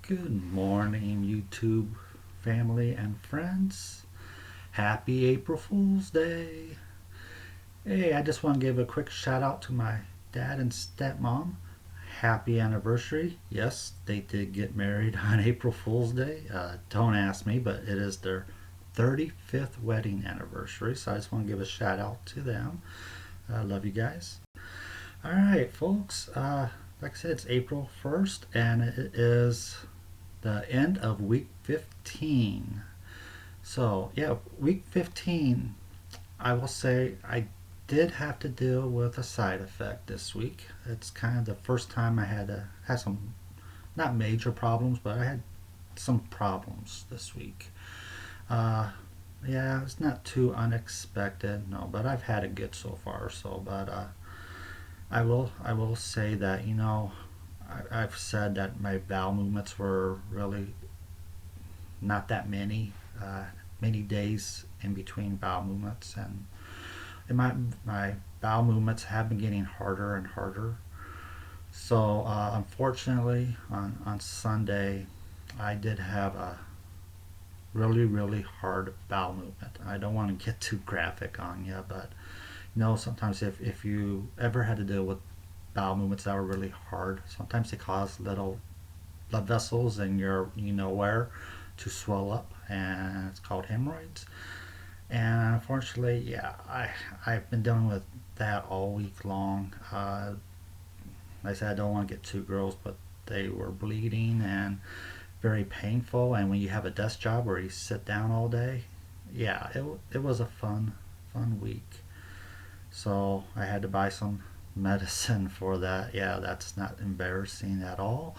Good morning, YouTube family and friends. Happy April Fool's Day. Hey, I just want to give a quick shout out to my dad and stepmom. Happy anniversary. Yes, they did get married on April Fool's Day. Don't ask me, but it is their 35th wedding anniversary. So I just want to give a shout out to them. I love you guys. All right, folks. Like I said, it's April 1st, and it is the end of week 15. So, yeah, week 15, I will say I did have to deal with a side effect this week. It's kind of the first time I had some, not major problems, but I had some problems this week. Uh, yeah, it's not too unexpected, no, but I've had it good so far. So, but I will say that I've said that my bowel movements were really not that uh, many days in between bowel movements, and my bowel movements have been getting harder and harder. So unfortunately, on Sunday, I did have a really hard bowel movement. I don't want to get too graphic on you, but sometimes if you ever had to deal with bowel movements that were really hard, sometimes they cause little blood vessels in your where to swell up, and it's called hemorrhoids. And unfortunately, yeah, I've been dealing with that all week long. Like I said, I don't want to get too gross, but they were bleeding and very painful. And when you have a desk job where you sit down all day, yeah, it was a fun week. So I had to buy some medicine for that. Yeah, that's not embarrassing at all.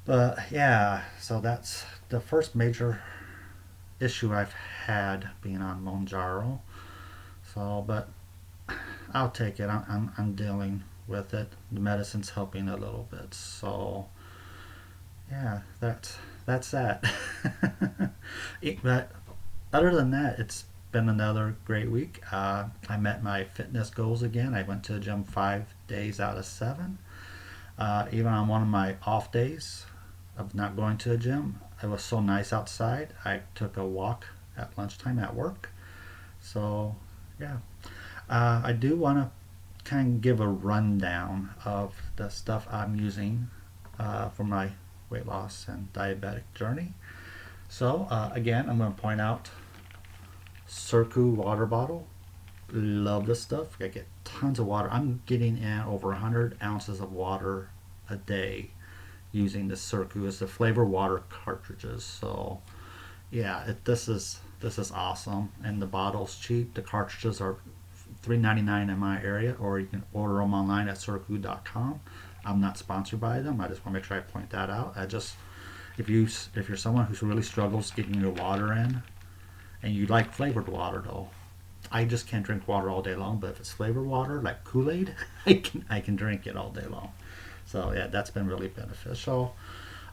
But yeah, so that's the first major issue I've had being on Mounjaro. So, but I'll take it. I'm dealing with it. The medicine's helping a little bit. So yeah, that's that. But other than that, it's been another great week. I met my fitness goals again. I went to the gym 5 days out of 7. Even on one of my off days of not going to the gym, it was so nice outside. I took a walk at lunchtime at work. So, yeah. I do want to kind of give a rundown of the stuff I'm using for my weight loss and diabetic journey. So, again, I'm going to point out Circu water bottle. Love this stuff. I get tons of water. I'm getting in over 100 ounces of water a day using the Circu. It's the flavor water cartridges. So yeah, this is awesome, and the bottle's cheap. The cartridges are $3.99 in my area, or you can order them online at circu.com. I'm not sponsored by them. I just want to make sure I point that out. I just if you're someone who really struggles getting your water in, and you like flavored water though, I just can't drink water all day long. But if it's flavored water like Kool-Aid, I can drink it all day long. So yeah, that's been really beneficial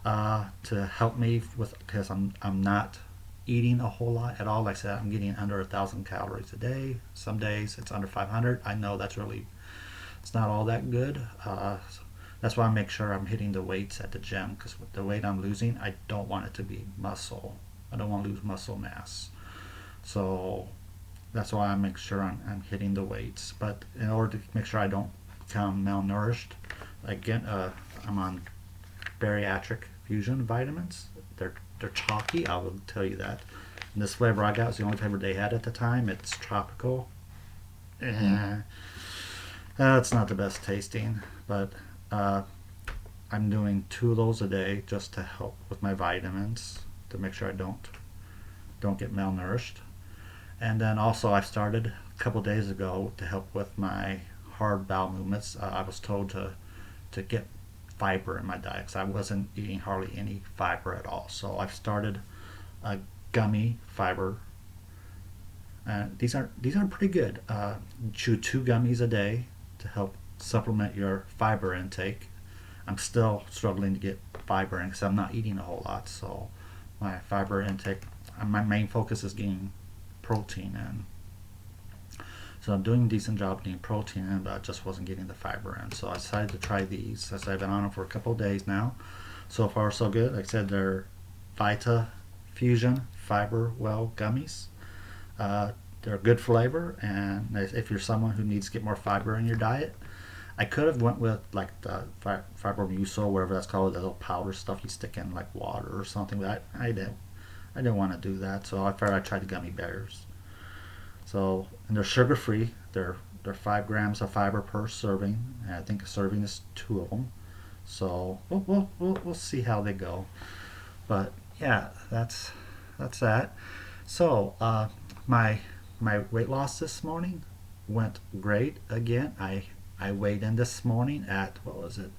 to help me with, because I'm not eating a whole lot at all. Like I said, I'm getting under 1,000 calories a day. Some days it's under 500. I know it's not all that good. So that's why I make sure I'm hitting the weights at the gym, because with the weight I'm losing, I don't want it to be muscle. I don't want to lose muscle mass. So that's why I make sure I'm hitting the weights. But in order to make sure I don't become malnourished, again, I'm on bariatric fusion vitamins. They're chalky, I will tell you that. And this flavor I got was the only flavor they had at the time. It's tropical. It's not the best tasting, but I'm doing 2 of those a day just to help with my vitamins, to make sure I don't get malnourished. And then also I started a couple days ago to help with my hard bowel movements. I was told to get fiber in my diet, because I wasn't eating hardly any fiber at all. So I've started a gummy fiber. These are pretty good. Chew 2 gummies a day to help supplement your fiber intake. I'm still struggling to get fiber in because I'm not eating a whole lot. So my fiber intake, my main focus is getting protein in. So I'm doing a decent job getting protein in, but I just wasn't getting the fiber in. So I decided to try these. As I've been on them for a couple of days now. So far, so good. Like I said, they're Vita Fusion Fiber Well gummies. Uh, they're a good flavor, and if you're someone who needs to get more fiber in your diet, I could have went with like the fiber mucil, whatever that's called, the little powder stuff you stick in like water or something. But I didn't want to do that, so I figured I tried the gummy bears. So and they're sugar free. They're 5 grams of fiber per serving, and I think a serving is two of them. So we'll see how they go. But yeah, that's that. So my my weight loss this morning went great again. I weighed in this morning at what was it,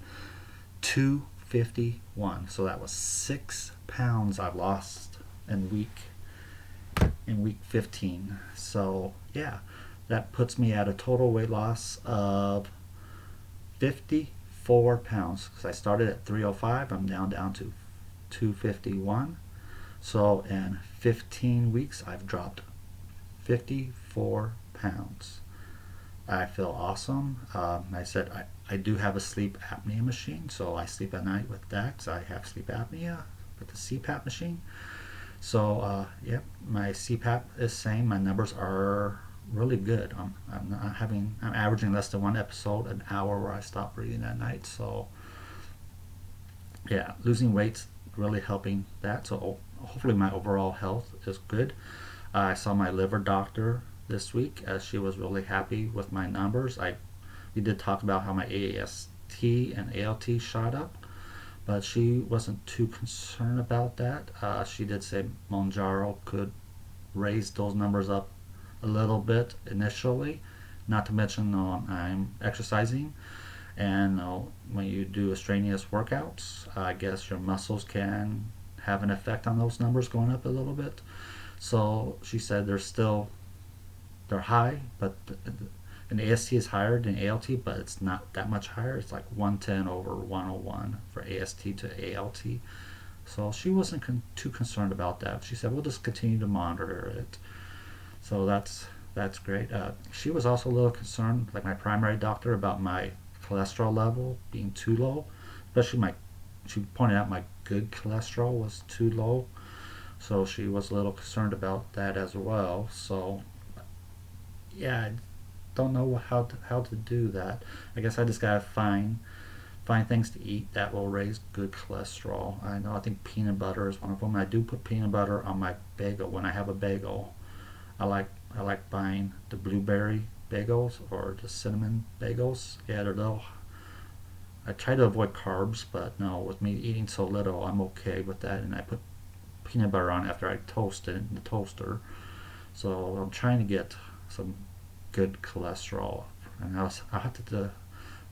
251. So that was 6 pounds I've lost in week 15. So yeah, that puts me at a total weight loss of 54 pounds. Because I started at 305, I'm down to 251. So in 15 weeks, I've dropped 54 pounds. I feel awesome. I said I do have a sleep apnea machine, so I sleep at night with that. So I have sleep apnea with the CPAP machine. So yep, my CPAP is saying my numbers are really good. I'm averaging less than one episode an hour where I stop breathing at night. So yeah, losing weight's really helping that. So hopefully my overall health is good. I saw my liver doctor this week. She was really happy with my numbers. We did talk about how my AST and ALT shot up, but she wasn't too concerned about that. She did say Mounjaro could raise those numbers up a little bit initially, not to mention I'm exercising, and when you do strenuous workouts, I guess your muscles can have an effect on those numbers going up a little bit. So she said they're high, but an AST is higher than ALT, but it's not that much higher. It's like 110 over 101 for AST to ALT. So she wasn't too concerned about that. She said we'll just continue to monitor it. So that's great. She was also a little concerned, like my primary doctor, about my cholesterol level being too low, especially she pointed out my good cholesterol was too low, so she was a little concerned about that as well. So yeah, I don't know how to do that. I guess I just gotta find things to eat that will raise good cholesterol. I think peanut butter is one of them. I do put peanut butter on my bagel when I have a bagel. I like buying the blueberry bagels or the cinnamon bagels. Yeah, they're little. I try to avoid carbs, but no, with me eating so little, I'm okay with that. And I put peanut butter on after I toast it in the toaster. So I'm trying to get some good cholesterol, and I'll have to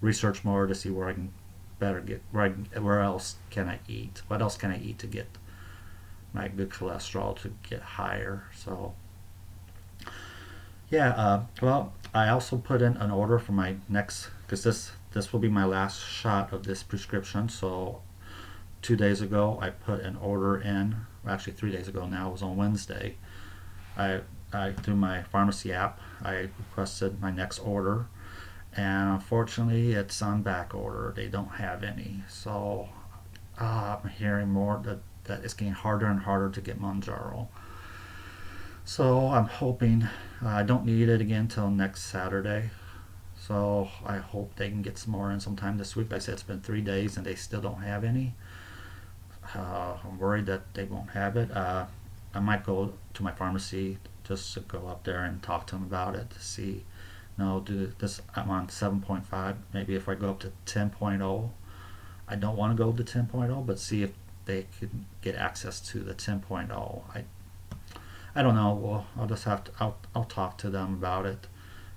research more to see where I can better get where else can I eat? What else can I eat to get my good cholesterol to get higher? So yeah, well, I also put in an order for my next, because this will be my last shot of this prescription. So 2 days ago, I put an order in. Well, actually, 3 days ago now. It was on Wednesday. I, through my pharmacy app, I requested my next order, and unfortunately, it's on back order. They don't have any. So I'm hearing more that it's getting harder and harder to get Mounjaro. So I'm hoping I don't need it again till next Saturday. So I hope they can get some more in sometime this week. Like I said, it's been 3 days and they still don't have any. I'm worried that they won't have it. I might go to my pharmacy just to go up there and talk to them about it to see. No, do this. I'm on 7.5. Maybe if I go up to 10.0, I don't want to go to 10.0, but see if they could get access to the 10.0. I don't know. Well, I'll just have to. I'll talk to them about it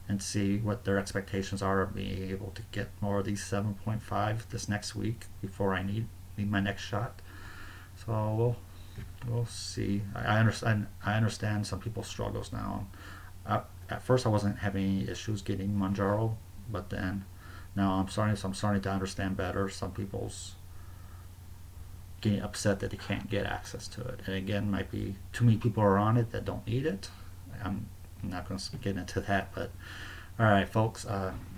and see what their expectations are of being able to get more of these 7.5 this next week before I need my next shot. So we'll see. I understand some people's struggles now. At first, I wasn't having any issues getting Mounjaro, but then now I'm starting to understand better some people's getting upset that they can't get access to it. And again, might be too many people are on it that don't need it. I'm not going to get into that, but all right, folks.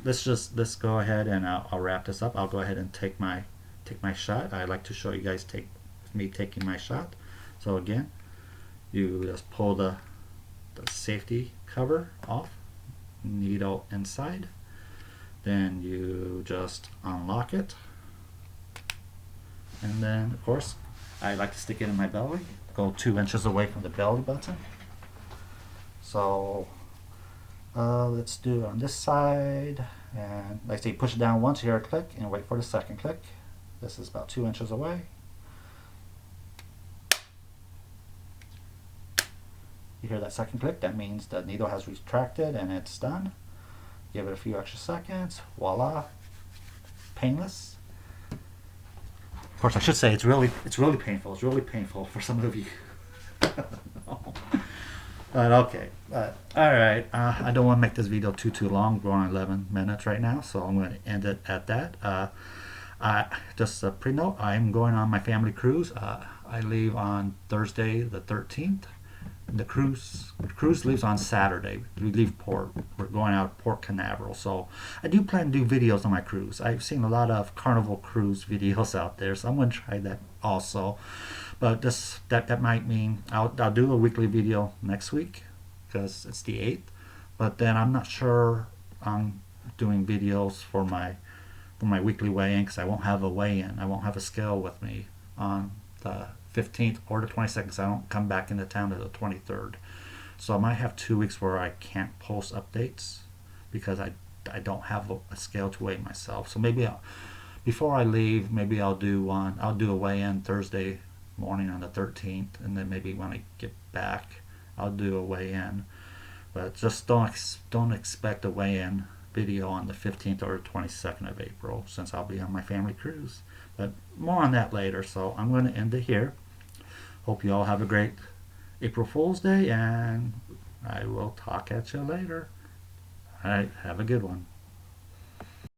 Let's go ahead and I'll wrap this up. I'll go ahead and take my take my shot. I like to show you guys me taking my shot. So again, you just pull the safety cover off, needle inside, then you just unlock it, and then of course I like to stick it in my belly, go 2 inches away from the belly button. So let's do it on this side, and like I say, push it down once, hear a click, and wait for the second click. This is about 2 inches away. You hear that second click, that means the needle has retracted and it's done. Give it a few extra seconds, voila, painless. Of course, I should say it's really painful. It's really painful for some of you. No. But okay, all right. I don't want to make this video too long. We're on 11 minutes right now, so I'm going to end it at that. Just a pre-note: I'm going on my family cruise. I leave on Thursday the 13th. The cruise leaves on Saturday. We leave port. We're going out of Port Canaveral. So I do plan to do videos on my cruise. I've seen a lot of Carnival cruise videos out there, so I'm going to try that also. But that might mean I'll do a weekly video next week because it's the 8th. But then I'm not sure I'm doing videos for my weekly weigh-in because I won't have a weigh-in. I won't have a scale with me on the 15th or the 22nd. So I don't come back into town until the 23rd. So I might have 2 weeks where I can't post updates because I don't have a scale to weigh myself. So maybe before I leave, maybe I'll do a weigh-in Thursday morning on the 13th, and then maybe when I get back I'll do a weigh-in. But just don't expect a weigh-in video on the 15th or 22nd of April since I'll be on my family cruise. But more on that later, so I'm going to end it here. Hope you all have a great April Fool's Day, and I will talk at you later. Alright, have a good one.